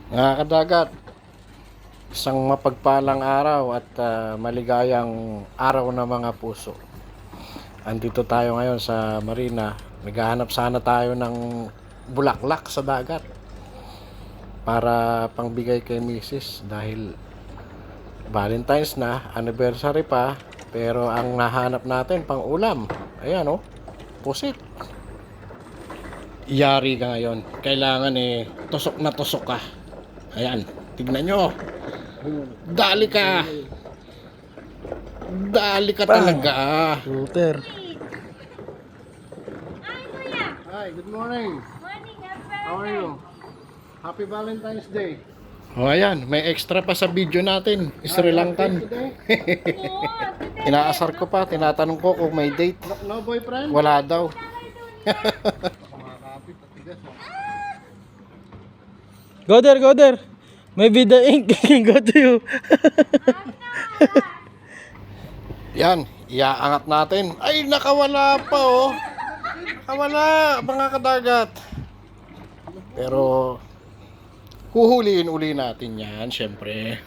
Mga kadagat, isang mapagpalang araw at maligayang araw na mga puso. Andito tayo ngayon sa marina. Naghahanap sana tayo ng bulaklak sa dagat para pangbigay kay Mrs. dahil Valentine's na, anniversary pa, pero ang nahanap natin pang ulam. Ayan oh, pusit. Yari ka ngayon. Kailangan tusok na tusok ka. Ayan, tignan nyo. Dali ka. Dali ka talaga. Shooter. Hi, Kuya. Hi, good morning. Morning, How are you? Happy Valentine's Day. O ayan, may extra pa sa video natin. Sri Lankan. Inaasar ko pa, tinatanong ko kung may date. No boyfriend? Wala daw. Go there, go there. Maybe the ink can go to you. Yan, iaangat natin. Ay, nakawala pa oh. Nakawala, mga kadagat. Pero, huhuliin uli natin yan, syempre.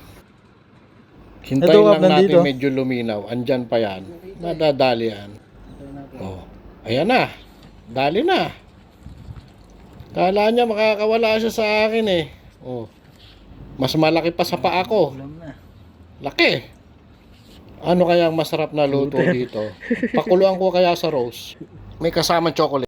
Hintayin Ito, lang natin nandito. medyo luminaw. Andyan pa yan. Nadadali yan. Oh, ayan na. Dali na. Kala niya makakawala siya sa akin eh. Oh. Mas malaki pa sa paa ko. Laki. Ano kaya ang masarap na luto dito? Pakuluan ko kaya sa roast. May kasamang chocolate.